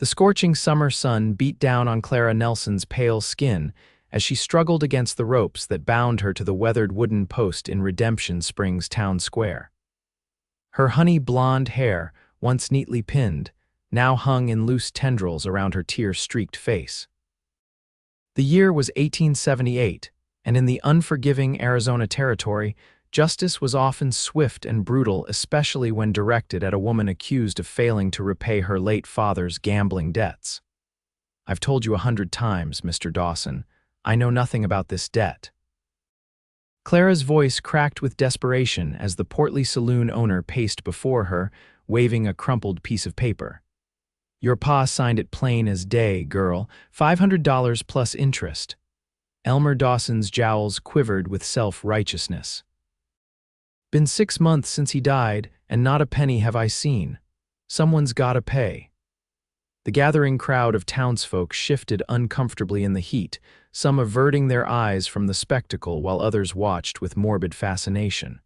The scorching summer sun beat down on Clara Nelson's pale skin as she struggled against the ropes that bound her to the weathered wooden post in Redemption Springs Town Square. Her honey blonde hair, once neatly pinned, now hung in loose tendrils around her tear-streaked face. The year was 1878, and in the unforgiving Arizona Territory, justice was often swift and brutal, especially when directed at a woman accused of failing to repay her late father's gambling debts. "I've told you 100 times, Mr. Dawson, I know nothing about this debt." Clara's voice cracked with desperation as the portly saloon owner paced before her, waving a crumpled piece of paper. "Your pa signed it plain as day, girl, $500 plus interest." Elmer Dawson's jowls quivered with self-righteousness. "Been 6 months since he died, and not a penny have I seen. Someone's gotta pay." The gathering crowd of townsfolk shifted uncomfortably in the heat, some averting their eyes from the spectacle while others watched with morbid fascination.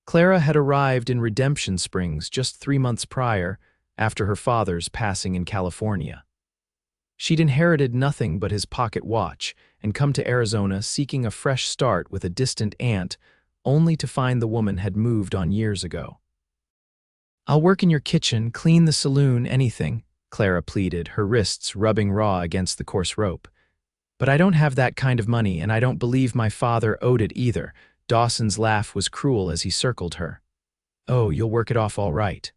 Clara had arrived in Redemption Springs just 3 months prior, after her father's passing in California. She'd inherited nothing but his pocket watch and come to Arizona seeking a fresh start with a distant aunt, only to find the woman had moved on years ago. "I'll work in your kitchen, clean the saloon, anything," Clara pleaded, her wrists rubbing raw against the coarse rope. "But I don't have that kind of money, and I don't believe my father owed it either." Dawson's laugh was cruel as he circled her. "Oh, you'll work it off all right.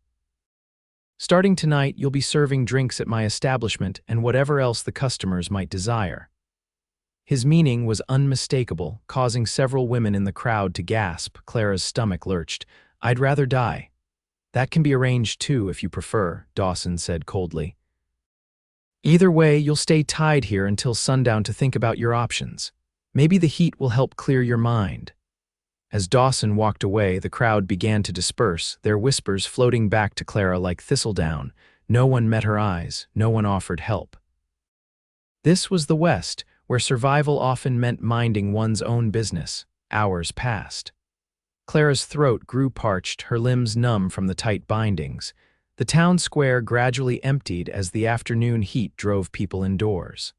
Starting tonight, you'll be serving drinks at my establishment and whatever else the customers might desire." His meaning was unmistakable, causing several women in the crowd to gasp. Clara's stomach lurched. "I'd rather die." "That can be arranged too, if you prefer," Dawson said coldly. "Either way, you'll stay tied here until sundown to think about your options. Maybe the heat will help clear your mind." As Dawson walked away, the crowd began to disperse, their whispers floating back to Clara like thistledown. No one met her eyes, no one offered help. This was the West, where survival often meant minding one's own business. Hours passed. Clara's throat grew parched, her limbs numb from the tight bindings. The town square gradually emptied as the afternoon heat drove people indoors.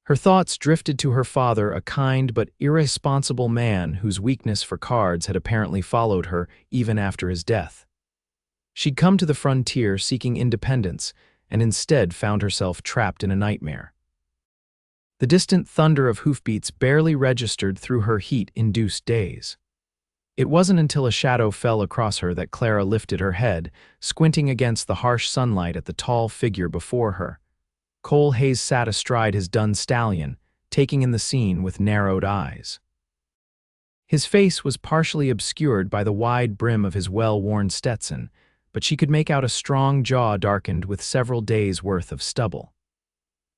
Her thoughts drifted to her father, a kind but irresponsible man whose weakness for cards had apparently followed her even after his death. She'd come to the frontier seeking independence, and instead found herself trapped in a nightmare. The distant thunder of hoofbeats barely registered through her heat-induced daze. It wasn't until a shadow fell across her that Clara lifted her head, squinting against the harsh sunlight at the tall figure before her. Cole Hayes sat astride his dun stallion, taking in the scene with narrowed eyes. His face was partially obscured by the wide brim of his well-worn Stetson, but she could make out a strong jaw darkened with several days' worth of stubble.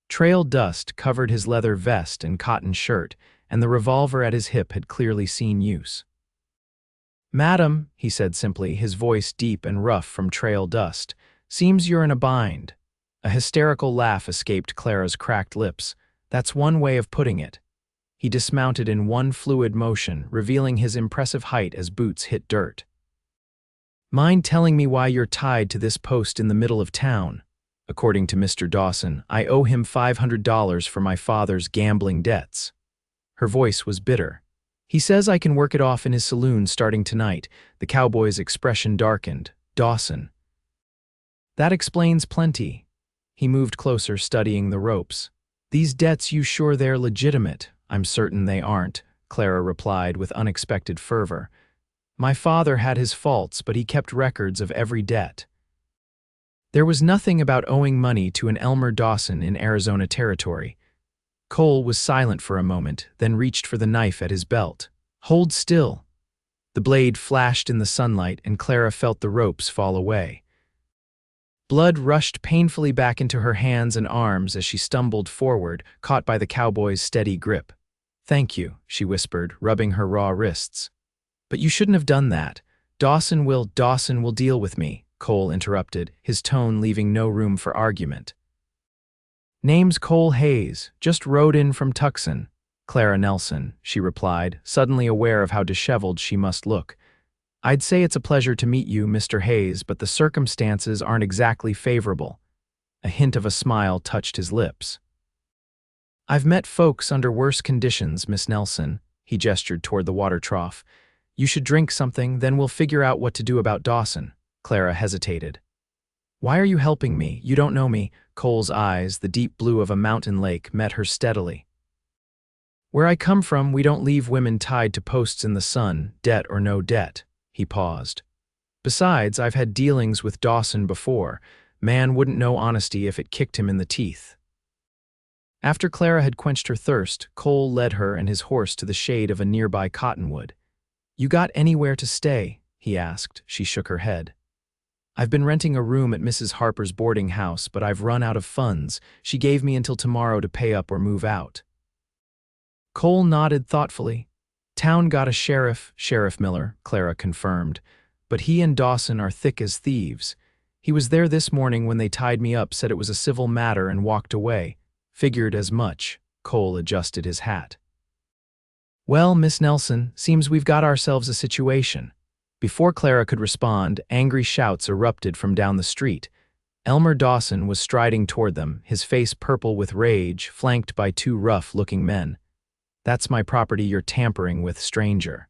Trail dust covered his leather vest and cotton shirt, and the revolver at his hip had clearly seen use. "Madam," he said simply, his voice deep and rough from trail dust, "seems you're in a bind." A hysterical laugh escaped Clara's cracked lips. "That's one way of putting it." He dismounted in one fluid motion, revealing his impressive height as boots hit dirt. "Mind telling me why you're tied to this post in the middle of town?" "According to Mr. Dawson, I owe him $500 for my father's gambling debts." Her voice was bitter. "He says I can work it off in his saloon starting tonight." The cowboy's expression darkened. "Dawson." "That explains plenty." He moved closer, studying the ropes. "These debts, you sure they're legitimate?" "I'm certain they aren't," Clara replied with unexpected fervor. "My father had his faults, but he kept records of every debt." There was nothing about owing money to an Elmer Dawson in Arizona Territory. Cole was silent for a moment, then reached for the knife at his belt. "Hold still." The blade flashed in the sunlight, and Clara felt the ropes fall away. Blood rushed painfully back into her hands and arms as she stumbled forward, caught by the cowboy's steady grip. "Thank you," she whispered, rubbing her raw wrists. "But you shouldn't have done that. Dawson will deal with me," Cole interrupted, his tone leaving no room for argument. "Name's Cole Hayes, just rode in from Tucson." "Clara Nelson," she replied, suddenly aware of how disheveled she must look. "I'd say it's a pleasure to meet you, Mr. Hayes, but the circumstances aren't exactly favorable." A hint of a smile touched his lips. "I've met folks under worse conditions, Miss Nelson," he gestured toward the water trough. "You should drink something, then we'll figure out what to do about Dawson." Clara hesitated. "Why are you helping me? You don't know me." Cole's eyes, the deep blue of a mountain lake, met her steadily. "Where I come from, we don't leave women tied to posts in the sun, debt or no debt." He paused. "Besides, I've had dealings with Dawson before. Man wouldn't know honesty if it kicked him in the teeth." After Clara had quenched her thirst, Cole led her and his horse to the shade of a nearby cottonwood. "You got anywhere to stay?" he asked. She shook her head. "I've been renting a room at Mrs. Harper's boarding house, but I've run out of funds. She gave me until tomorrow to pay up or move out." Cole nodded thoughtfully. "Town got a sheriff, Sheriff Miller," Clara confirmed, "but he and Dawson are thick as thieves. He was there this morning when they tied me up, said it was a civil matter and walked away." "Figured as much." Cole adjusted his hat. "Well, Miss Nelson, seems we've got ourselves a situation." Before Clara could respond, angry shouts erupted from down the street. Elmer Dawson was striding toward them, his face purple with rage, flanked by two rough-looking men. "That's my property you're tampering with, stranger."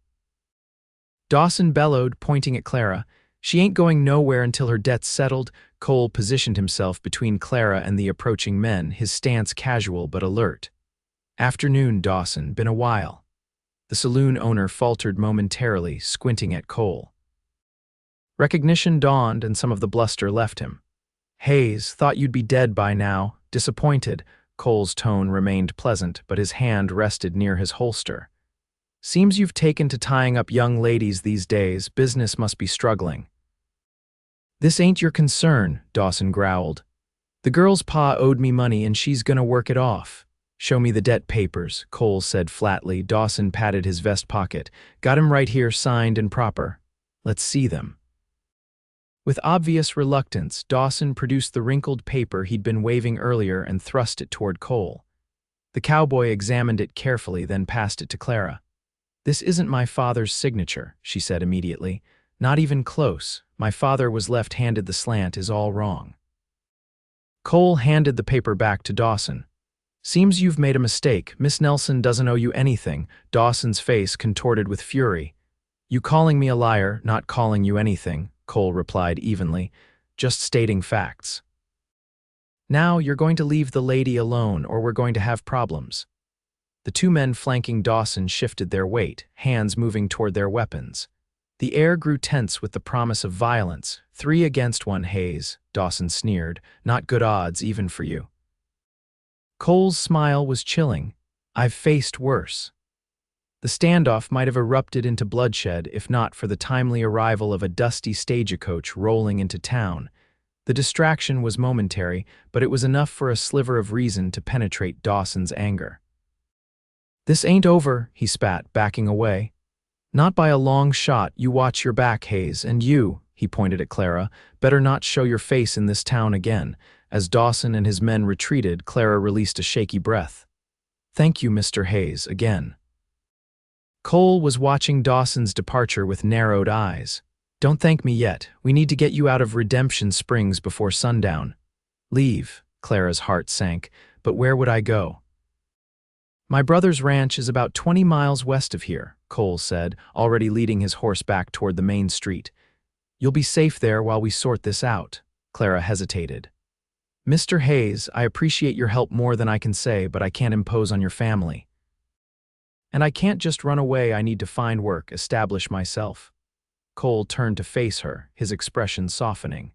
Dawson bellowed, pointing at Clara. "She ain't going nowhere until her debt's settled." Cole positioned himself between Clara and the approaching men, his stance casual but alert. "Afternoon, Dawson. Been a while." The saloon owner faltered momentarily, squinting at Cole. Recognition dawned and some of the bluster left him. "Hayes, thought you'd be dead by now. Disappointed." Cole's tone remained pleasant, but his hand rested near his holster. "Seems you've taken to tying up young ladies these days. Business must be struggling." "This ain't your concern," Dawson growled. "The girl's pa owed me money and she's gonna work it off." "Show me the debt papers," Cole said flatly. Dawson patted his vest pocket. "Got 'em right here, signed and proper." "Let's see them." With obvious reluctance, Dawson produced the wrinkled paper he'd been waving earlier and thrust it toward Cole. The cowboy examined it carefully, then passed it to Clara. "This isn't my father's signature," she said immediately. "Not even close. My father was left-handed. The slant is all wrong." Cole handed the paper back to Dawson. "Seems you've made a mistake. Miss Nelson doesn't owe you anything." Dawson's face contorted with fury. "You calling me a liar, not calling you anything," Cole replied evenly. "Just stating facts. Now you're going to leave the lady alone or we're going to have problems." The two men flanking Dawson shifted their weight, hands moving toward their weapons. The air grew tense with the promise of violence. "3 against 1, Hayes," Dawson sneered. "Not good odds, even for you." Cole's smile was chilling. "I've faced worse." The standoff might have erupted into bloodshed if not for the timely arrival of a dusty stagecoach rolling into town. The distraction was momentary, but it was enough for a sliver of reason to penetrate Dawson's anger. "This ain't over," he spat, backing away. "Not by a long shot. You watch your back, Hayes, and you," he pointed at Clara, "better not show your face in this town again." As Dawson and his men retreated, Clara released a shaky breath. "Thank you, Mr. Hayes, again." Cole was watching Dawson's departure with narrowed eyes. "Don't thank me yet. We need to get you out of Redemption Springs before sundown." "Leave," Clara's heart sank. "But where would I go?" "My brother's ranch is about 20 miles west of here," Cole said, already leading his horse back toward the main street. "You'll be safe there while we sort this out." Clara hesitated. "Mr. Hayes, I appreciate your help more than I can say, but I can't impose on your family. And I can't just run away. I need to find work, establish myself." Cole turned to face her, his expression softening.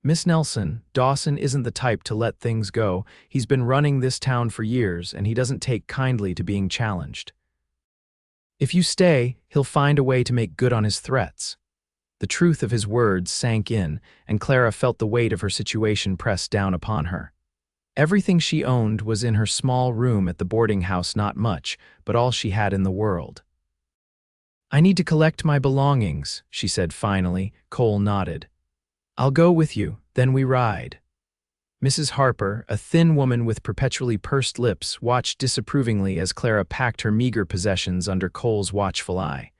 "Miss Nelson, Dawson isn't the type to let things go. He's been running this town for years, and he doesn't take kindly to being challenged. If you stay, he'll find a way to make good on his threats." The truth of his words sank in, and Clara felt the weight of her situation press down upon her. Everything she owned was in her small room at the boarding house, not much, but all she had in the world. "I need to collect my belongings," she said finally. Cole nodded. "I'll go with you, then we ride." Mrs. Harper, a thin woman with perpetually pursed lips, watched disapprovingly as Clara packed her meager possessions under Cole's watchful eye.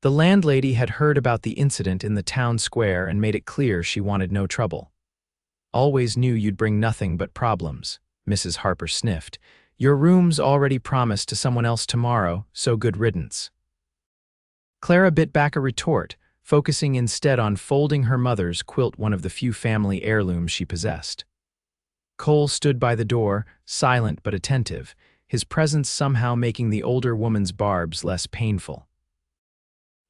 The landlady had heard about the incident in the town square and made it clear she wanted no trouble. Always knew you'd bring nothing but problems, Mrs. Harper sniffed. Your room's already promised to someone else tomorrow, so good riddance. Clara bit back a retort, focusing instead on folding her mother's quilt, one of the few family heirlooms she possessed. Cole stood by the door, silent but attentive, his presence somehow making the older woman's barbs less painful.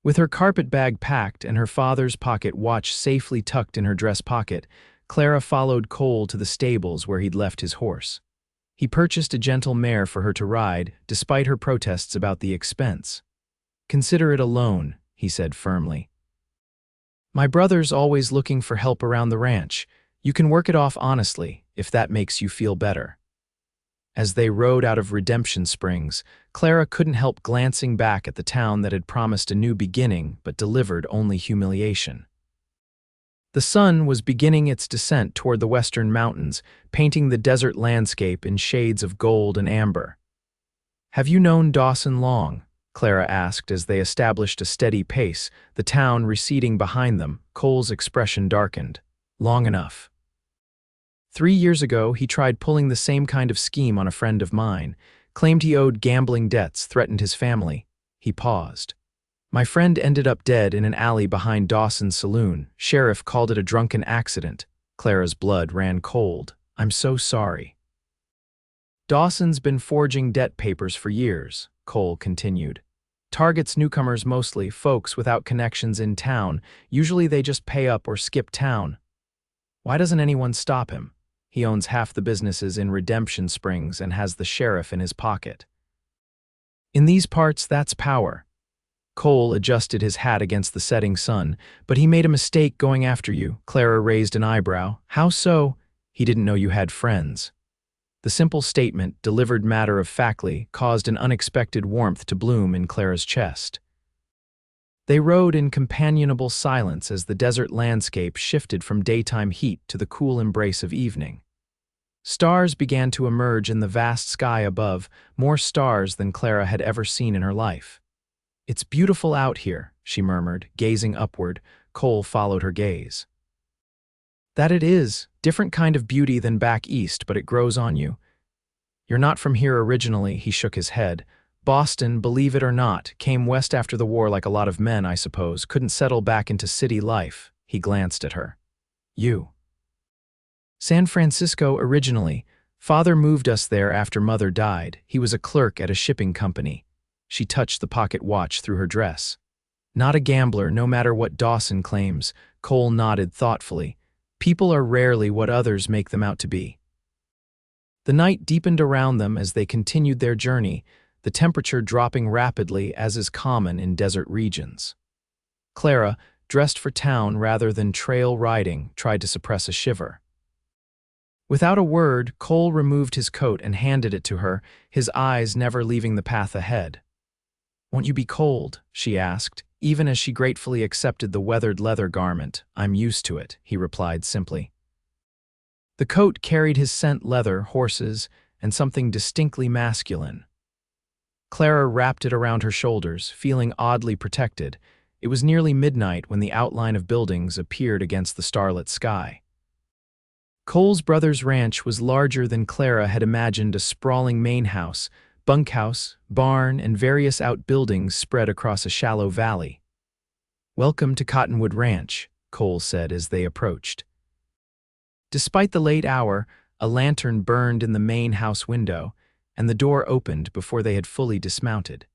With her carpet bag packed and her father's pocket watch safely tucked in her dress pocket, Clara followed Cole to the stables where he'd left his horse. He purchased a gentle mare for her to ride, despite her protests about the expense. Consider it a loan, he said firmly. My brother's always looking for help around the ranch. You can work it off honestly, if that makes you feel better. As they rode out of Redemption Springs, Clara couldn't help glancing back at the town that had promised a new beginning but delivered only humiliation. The sun was beginning its descent toward the western mountains, painting the desert landscape in shades of gold and amber. Have you known Dawson long? Clara asked as they established a steady pace, the town receding behind them. Cole's expression darkened. Long enough. 3 years ago, he tried pulling the same kind of scheme on a friend of mine, claimed he owed gambling debts, threatened his family. He paused. My friend ended up dead in an alley behind Dawson's saloon. Sheriff called it a drunken accident. Clara's blood ran cold. I'm so sorry. Dawson's been forging debt papers for years, Cole continued. Targets newcomers mostly, folks without connections in town. Usually they just pay up or skip town. Why doesn't anyone stop him? He owns half the businesses in Redemption Springs and has the sheriff in his pocket. In these parts, that's power. Cole adjusted his hat against the setting sun. But he made a mistake going after you. Clara raised an eyebrow. How so? He didn't know you had friends. The simple statement, delivered matter-of-factly, caused an unexpected warmth to bloom in Clara's chest. They rode in companionable silence as the desert landscape shifted from daytime heat to the cool embrace of evening. Stars began to emerge in the vast sky above, more stars than Clara had ever seen in her life. It's beautiful out here, she murmured, gazing upward. Cole followed her gaze. That it is, different kind of beauty than back east, but it grows on you. You're not from here originally, he shook his head. Boston, believe it or not, came west after the war like a lot of men, I suppose, couldn't settle back into city life. He glanced at her. You. San Francisco originally. Father moved us there after Mother died. He was a clerk at a shipping company. She touched the pocket watch through her dress. Not a gambler, no matter what Dawson claims. Cole nodded thoughtfully. People are rarely what others make them out to be. The night deepened around them as they continued their journey, the temperature dropping rapidly as is common in desert regions. Clara, dressed for town rather than trail riding, tried to suppress a shiver. Without a word, Cole removed his coat and handed it to her, his eyes never leaving the path ahead. Won't you be cold? She asked, even as she gratefully accepted the weathered leather garment. I'm used to it, he replied simply. The coat carried his scent leather, horses, and something distinctly masculine. Clara wrapped it around her shoulders, feeling oddly protected. It was nearly midnight when the outline of buildings appeared against the starlit sky. Cole's brother's ranch was larger than Clara had imagined, a sprawling main house, bunkhouse, barn, and various outbuildings spread across a shallow valley. Welcome to Cottonwood Ranch, Cole said as they approached. Despite the late hour, a lantern burned in the main house window, and the door opened before they had fully dismounted.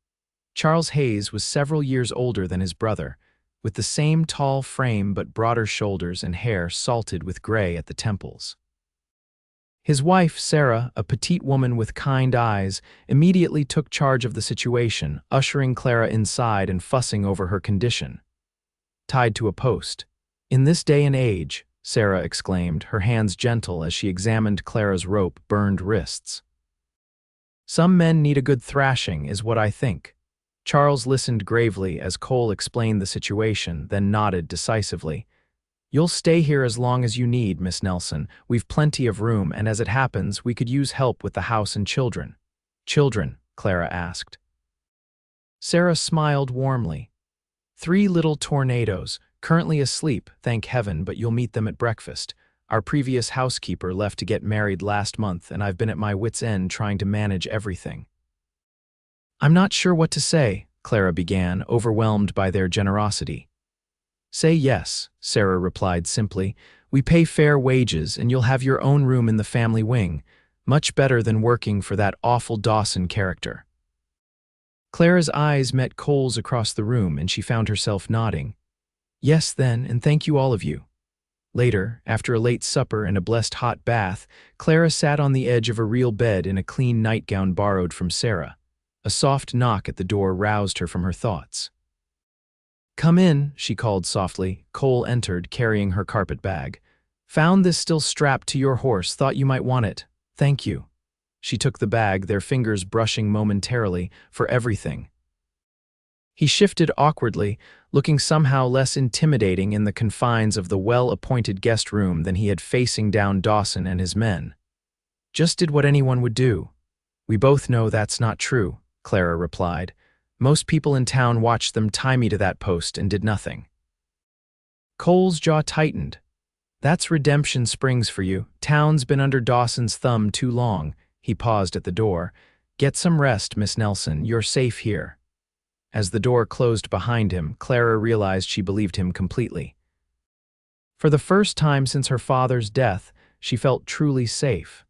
Charles Hayes was several years older than his brother, with the same tall frame but broader shoulders and hair salted with gray at the temples. His wife, Sarah, a petite woman with kind eyes, immediately took charge of the situation, ushering Clara inside and fussing over her condition. Tied to a post. In this day and age, Sarah exclaimed, her hands gentle as she examined Clara's rope-burned wrists. Some men need a good thrashing, is what I think. Charles listened gravely as Cole explained the situation, then nodded decisively. You'll stay here as long as you need, Miss Nelson. We've plenty of room, and as it happens, we could use help with the house and children. Children? Clara asked. Sarah smiled warmly. 3 little tornadoes, currently asleep, thank heaven, but you'll meet them at breakfast. Our previous housekeeper left to get married last month, and I've been at my wit's end trying to manage everything." "I'm not sure what to say," Clara began, overwhelmed by their generosity. "Say yes," Sarah replied simply. "We pay fair wages, and you'll have your own room in the family wing. Much better than working for that awful Dawson character." Clara's eyes met Cole's across the room, and she found herself nodding. "Yes, then, and thank you, all of you." Later, after a late supper and a blessed hot bath, Clara sat on the edge of a real bed in a clean nightgown borrowed from Sarah. A soft knock at the door roused her from her thoughts. "Come in," she called softly. Cole entered, carrying her carpet bag. "Found this still strapped to your horse. Thought you might want it. Thank you." She took the bag, their fingers brushing momentarily for everything. He shifted awkwardly, looking somehow less intimidating in the confines of the well-appointed guest room than he had facing down Dawson and his men. "Just did what anyone would do." "We both know that's not true," Clara replied. "Most people in town watched them tie me to that post and did nothing." Cole's jaw tightened. "That's Redemption Springs for you. Town's been under Dawson's thumb too long." He paused at the door. "Get some rest, Miss Nelson. You're safe here." As the door closed behind him, Clara realized she believed him completely. For the first time since her father's death, she felt truly safe.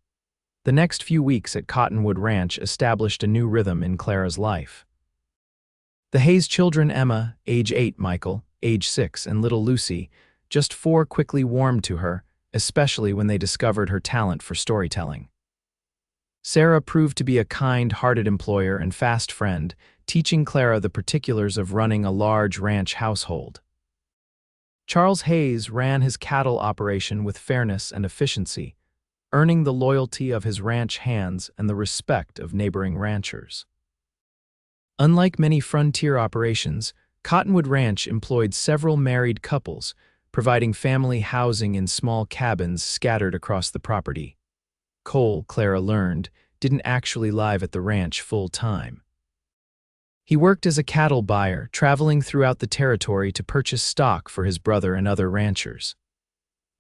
The next few weeks at Cottonwood Ranch established a new rhythm in Clara's life. The Hayes children, Emma, age 8, Michael, age 6, and little Lucy, just 4, quickly warmed to her, especially when they discovered her talent for storytelling. Sarah proved to be a kind-hearted employer and fast friend, teaching Clara the particulars of running a large ranch household. Charles Hayes ran his cattle operation with fairness and efficiency, earning the loyalty of his ranch hands and the respect of neighboring ranchers. Unlike many frontier operations, Cottonwood Ranch employed several married couples, providing family housing in small cabins scattered across the property. Cole, Clara learned, didn't actually live at the ranch full-time. He worked as a cattle buyer, traveling throughout the territory to purchase stock for his brother and other ranchers.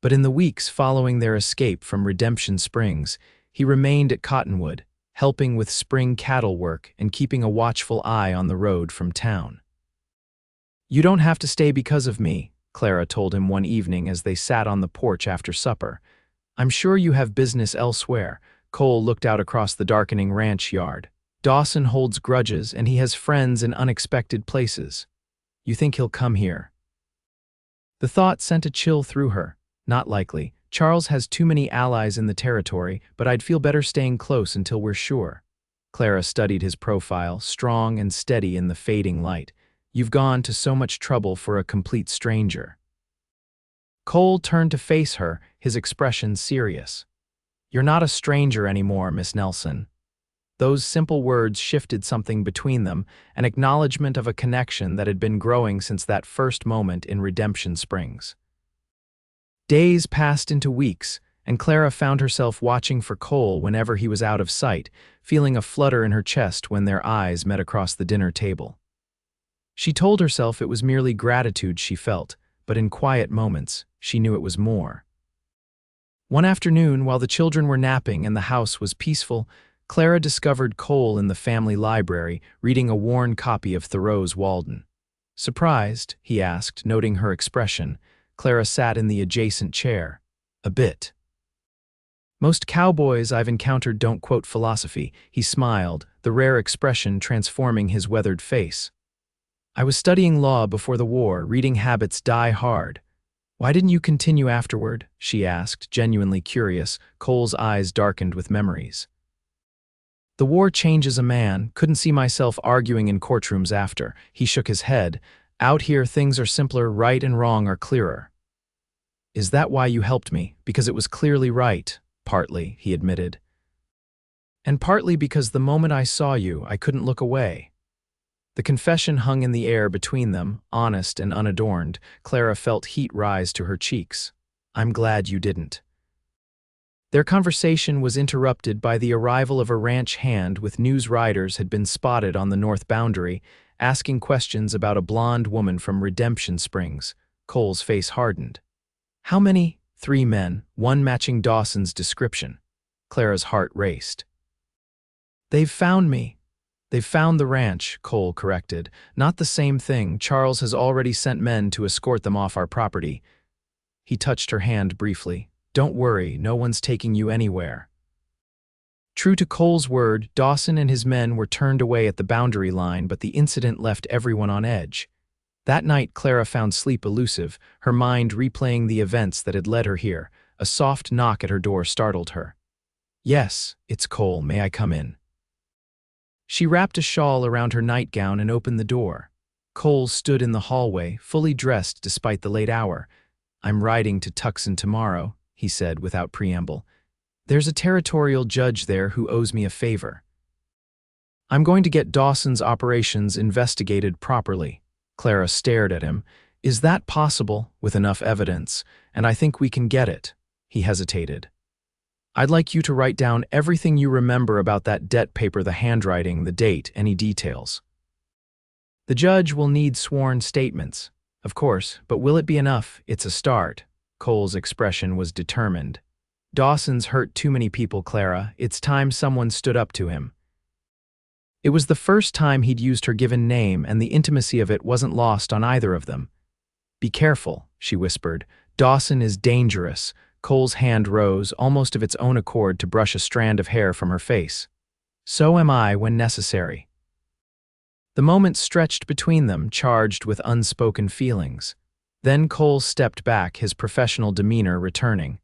But in the weeks following their escape from Redemption Springs, he remained at Cottonwood, helping with spring cattle work and keeping a watchful eye on the road from town. "You don't have to stay because of me," Clara told him one evening as they sat on the porch after supper. "I'm sure you have business elsewhere." Cole looked out across the darkening ranch yard. "Dawson holds grudges, and he has friends in unexpected places. You think he'll come here?" The thought sent a chill through her. "Not likely. Charles has too many allies in the territory, but I'd feel better staying close until we're sure." Clara studied his profile, strong and steady in the fading light. "You've gone to so much trouble for a complete stranger." Cole turned to face her, his expression serious. "You're not a stranger anymore, Miss Nelson." Those simple words shifted something between them, an acknowledgement of a connection that had been growing since that first moment in Redemption Springs. Days passed into weeks, and Clara found herself watching for Cole whenever he was out of sight, feeling a flutter in her chest when their eyes met across the dinner table. She told herself it was merely gratitude she felt, but in quiet moments, she knew it was more. One afternoon, while the children were napping and the house was peaceful, Clara discovered Cole in the family library, reading a worn copy of Thoreau's Walden. "Surprised?" he asked, noting her expression. Clara sat in the adjacent chair. "A bit." "Most cowboys I've encountered don't quote philosophy," he smiled, the rare expression transforming his weathered face. "I was studying law before the war, reading habits die hard." "Why didn't you continue afterward?" she asked, genuinely curious. Cole's eyes darkened with memories. "The war changes a man. Couldn't see myself arguing in courtrooms after." He shook his head. "Out here things are simpler, right and wrong are clearer." "Is that why you helped me? Because it was clearly right?" "Partly," he admitted. "And partly because the moment I saw you, I couldn't look away." The confession hung in the air between them, honest and unadorned. Clara felt heat rise to her cheeks. "I'm glad you didn't." Their conversation was interrupted by the arrival of a ranch hand with news riders had been spotted on the north boundary, asking questions about a blonde woman from Redemption Springs. Cole's face hardened. "How many?" 3 men, one matching Dawson's description. Clara's heart raced. "They've found me." "They've found the ranch," Cole corrected. "Not the same thing. Charles has already sent men to escort them off our property." He touched her hand briefly. "Don't worry, no one's taking you anywhere." True to Cole's word, Dawson and his men were turned away at the boundary line, but the incident left everyone on edge. That night, Clara found sleep elusive, her mind replaying the events that had led her here. A soft knock at her door startled her. "Yes, it's Cole. May I come in?" She wrapped a shawl around her nightgown and opened the door. Cole stood in the hallway, fully dressed despite the late hour. "I'm riding to Tucson tomorrow," he said without preamble. "There's a territorial judge there who owes me a favor. I'm going to get Dawson's operations investigated properly." Clara stared at him. "Is that possible?" "With enough evidence, and I think we can get it." He hesitated. "I'd like you to write down everything you remember about that debt paper, the handwriting, the date, any details." "The judge will need sworn statements." "Of course, but will it be enough?" "It's a start." Cole's expression was determined. "Dawson's hurt too many people, Clara. It's time someone stood up to him." It was the first time he'd used her given name, and the intimacy of it wasn't lost on either of them. "Be careful," she whispered. "Dawson is dangerous." Cole's hand rose, almost of its own accord, to brush a strand of hair from her face. "So am I when necessary." The moment stretched between them, charged with unspoken feelings. Then Cole stepped back, his professional demeanor returning.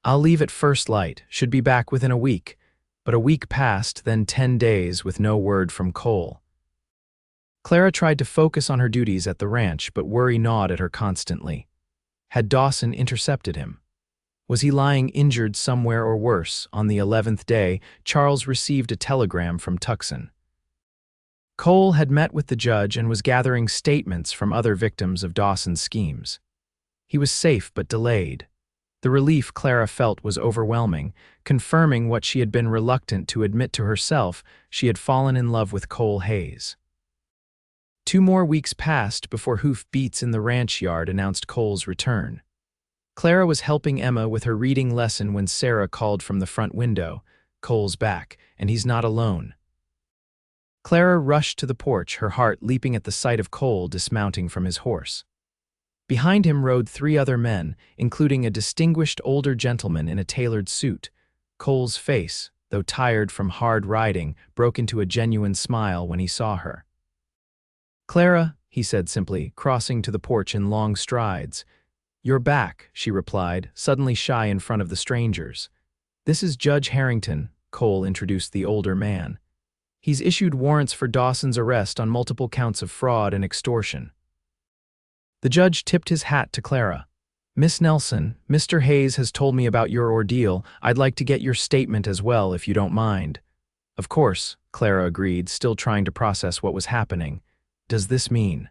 "I'll leave at first light, should be back within a week." But a week passed, then 10 days with no word from Cole. Clara tried to focus on her duties at the ranch, but worry gnawed at her constantly. Had Dawson intercepted him? Was he lying injured somewhere, or worse? On the 11th day, Charles received a telegram from Tucson. Cole had met with the judge and was gathering statements from other victims of Dawson's schemes. He was safe but delayed. The relief Clara felt was overwhelming, confirming what she had been reluctant to admit to herself: she had fallen in love with Cole Hayes. 2 more weeks passed before hoof beats in the ranch yard announced Cole's return. Clara was helping Emma with her reading lesson when Sarah called from the front window. "Cole's back, and he's not alone." Clara rushed to the porch, her heart leaping at the sight of Cole dismounting from his horse. Behind him rode 3 other men, including a distinguished older gentleman in a tailored suit. Cole's face, though tired from hard riding, broke into a genuine smile when he saw her. "Clara," he said simply, crossing to the porch in long strides. "You're back," she replied, suddenly shy in front of the strangers. "This is Judge Harrington," Cole introduced the older man. "He's issued warrants for Dawson's arrest on multiple counts of fraud and extortion." The judge tipped his hat to Clara. "Miss Nelson, Mr. Hayes has told me about your ordeal. I'd like to get your statement as well, if you don't mind." "Of course," Clara agreed, still trying to process what was happening. "Does this mean?"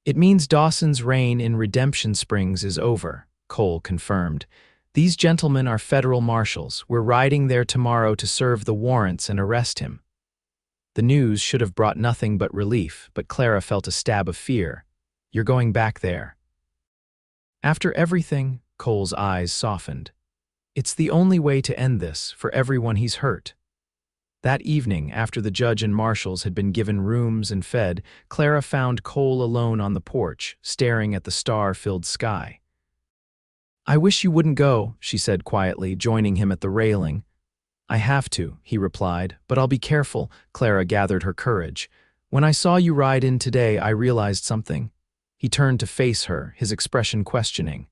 "It means Dawson's reign in Redemption Springs is over," Cole confirmed. "These gentlemen are federal marshals. We're riding there tomorrow to serve the warrants and arrest him." The news should have brought nothing but relief, but Clara felt a stab of fear. "You're going back there?" "After everything," Cole's eyes softened. "It's the only way to end this, for everyone he's hurt." That evening, after the judge and marshals had been given rooms and fed, Clara found Cole alone on the porch, staring at the star-filled sky. "I wish you wouldn't go," she said quietly, joining him at the railing. "I have to," he replied, "but I'll be careful." Clara gathered her courage. "When I saw you ride in today, I realized something." He turned to face her, his expression questioning.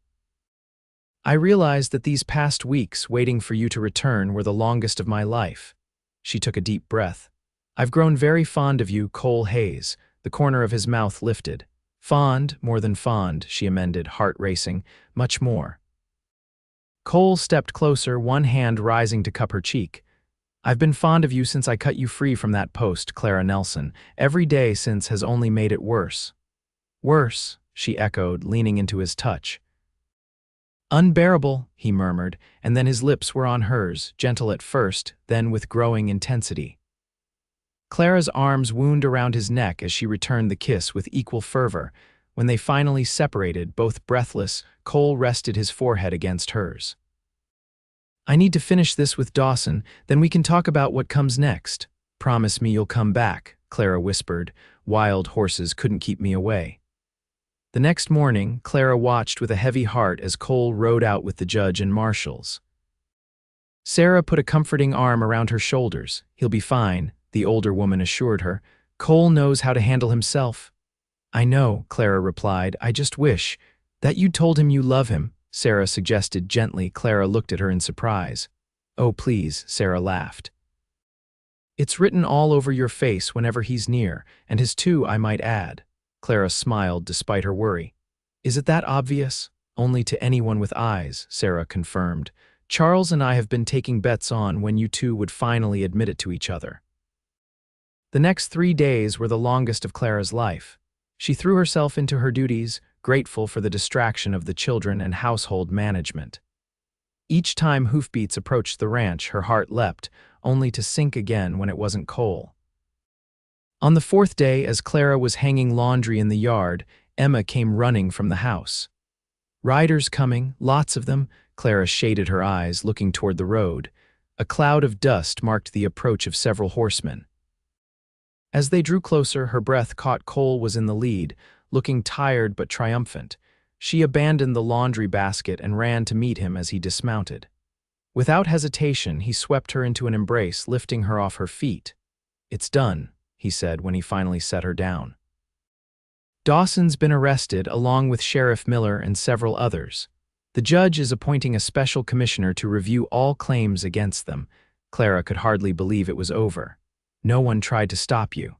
"I realized that these past weeks waiting for you to return were the longest of my life." She took a deep breath. "I've grown very fond of you, Cole Hayes." The corner of his mouth lifted. "Fond, more than fond," she amended, heart racing. "Much more." Cole stepped closer, one hand rising to cup her cheek. "I've been fond of you since I cut you free from that post, Clara Nelson. Every day since has only made it worse." "Worse," she echoed, leaning into his touch. "Unbearable," he murmured, and then his lips were on hers, gentle at first, then with growing intensity. Clara's arms wound around his neck as she returned the kiss with equal fervor. When they finally separated, both breathless, Cole rested his forehead against hers. "I need to finish this with Dawson, then we can talk about what comes next. Promise me you'll come back," Clara whispered. "Wild horses couldn't keep me away." The next morning, Clara watched with a heavy heart as Cole rode out with the judge and marshals. Sarah put a comforting arm around her shoulders. "He'll be fine," the older woman assured her. "Cole knows how to handle himself." "I know," Clara replied. "I just wish that you'd told him you love him," Sarah suggested gently. Clara looked at her in surprise. "Oh, please," Sarah laughed. "It's written all over your face whenever he's near, and his too, I might add." Clara smiled despite her worry. "Is it that obvious?" "Only to anyone with eyes," Sarah confirmed. "Charles and I have been taking bets on when you two would finally admit it to each other." The next 3 days were the longest of Clara's life. She threw herself into her duties, grateful for the distraction of the children and household management. Each time hoofbeats approached the ranch, her heart leapt, only to sink again when it wasn't Cole. On the 4th day, as Clara was hanging laundry in the yard, Emma came running from the house. "Riders coming, lots of them." Clara shaded her eyes, looking toward the road. A cloud of dust marked the approach of several horsemen. As they drew closer, her breath caught Cole was in the lead, looking tired but triumphant. She abandoned the laundry basket and ran to meet him as he dismounted. Without hesitation, he swept her into an embrace, lifting her off her feet. "It's done," he said when he finally set her down. "Dawson's been arrested, along with Sheriff Miller and several others. The judge is appointing a special commissioner to review all claims against them." Clara could hardly believe it was over. "No one tried to stop you."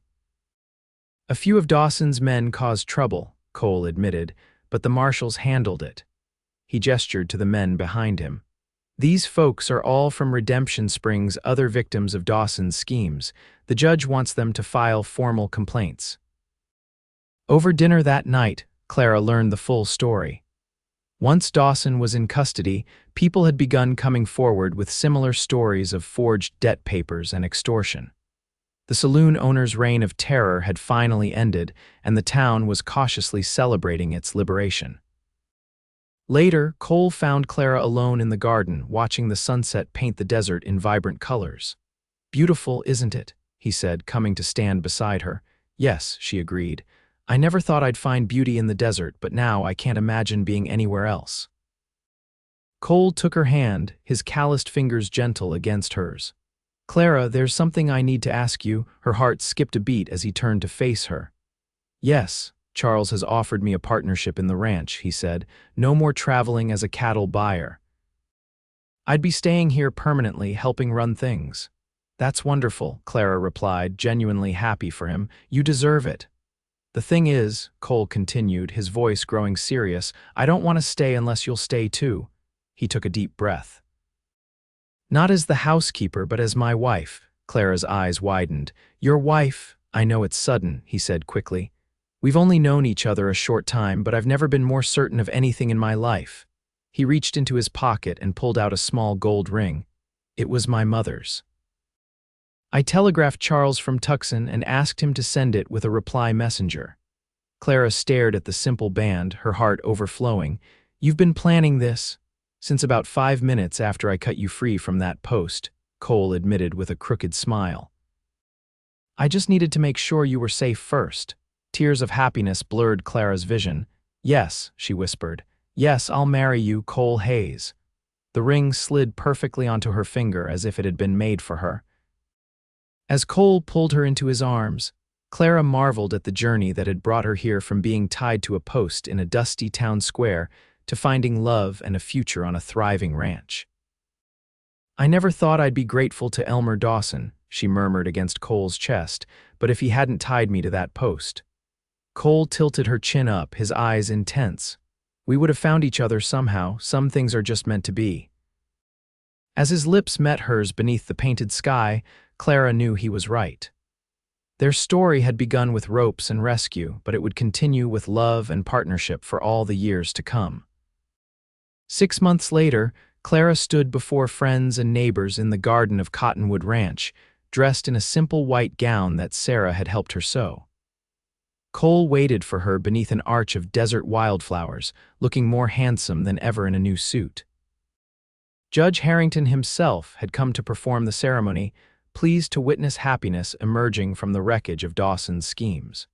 "A few of Dawson's men caused trouble," Cole admitted, "but the marshals handled it." He gestured to the men behind him. "These folks are all from Redemption Springs, other victims of Dawson's schemes. The judge wants them to file formal complaints." Over dinner that night, Clara learned the full story. Once Dawson was in custody, people had begun coming forward with similar stories of forged debt papers and extortion. The saloon owner's reign of terror had finally ended, and the town was cautiously celebrating its liberation. Later, Cole found Clara alone in the garden, watching the sunset paint the desert in vibrant colors. "Beautiful, isn't it?" he said, coming to stand beside her. "Yes," she agreed. "I never thought I'd find beauty in the desert, but now I can't imagine being anywhere else." Cole took her hand, his calloused fingers gentle against hers. "Clara, there's something I need to ask you." Her heart skipped a beat as he turned to face her. "Yes, Charles has offered me a partnership in the ranch," he said. "No more traveling as a cattle buyer. I'd be staying here permanently, helping run things." "That's wonderful," Clara replied, genuinely happy for him. "You deserve it." "The thing is," Cole continued, his voice growing serious, "I don't want to stay unless you'll stay too." He took a deep breath. "Not as the housekeeper, but as my wife." Clara's eyes widened. "Your wife?" "I know it's sudden," he said quickly. "We've only known each other a short time, but I've never been more certain of anything in my life." He reached into his pocket and pulled out a small gold ring. "It was my mother's. I telegraphed Charles from Tucson and asked him to send it with a reply messenger." Clara stared at the simple band, her heart overflowing. "You've been planning this?" "Since about 5 minutes after I cut you free from that post," Cole admitted with a crooked smile. "I just needed to make sure you were safe first." Tears of happiness blurred Clara's vision. "Yes," she whispered. "Yes, I'll marry you, Cole Hayes." The ring slid perfectly onto her finger as if it had been made for her. As Cole pulled her into his arms, Clara marveled at the journey that had brought her here, from being tied to a post in a dusty town square to finding love and a future on a thriving ranch. "I never thought I'd be grateful to Elmer Dawson," she murmured against Cole's chest, "but if he hadn't tied me to that post." Cole tilted her chin up, his eyes intense. "We would have found each other somehow. Some things are just meant to be." As his lips met hers beneath the painted sky, Clara knew he was right. Their story had begun with ropes and rescue, but it would continue with love and partnership for all the years to come. 6 months later, Clara stood before friends and neighbors in the garden of Cottonwood Ranch, dressed in a simple white gown that Sarah had helped her sew. Cole waited for her beneath an arch of desert wildflowers, looking more handsome than ever in a new suit. Judge Harrington himself had come to perform the ceremony, pleased to witness happiness emerging from the wreckage of Dawson's schemes.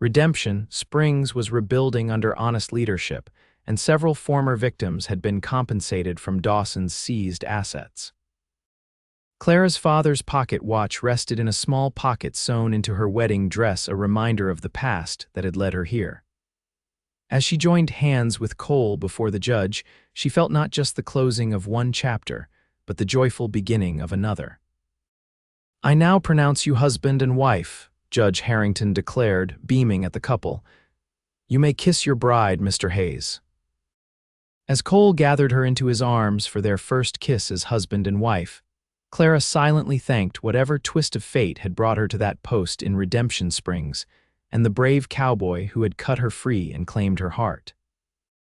Redemption Springs was rebuilding under honest leadership, and several former victims had been compensated from Dawson's seized assets. Clara's father's pocket watch rested in a small pocket sewn into her wedding dress, a reminder of the past that had led her here. As she joined hands with Cole before the judge, she felt not just the closing of one chapter, but the joyful beginning of another. "I now pronounce you husband and wife," Judge Harrington declared, beaming at the couple. "You may kiss your bride, Mr. Hayes." As Cole gathered her into his arms for their first kiss as husband and wife, Clara silently thanked whatever twist of fate had brought her to that post in Redemption Springs, and the brave cowboy who had cut her free and claimed her heart.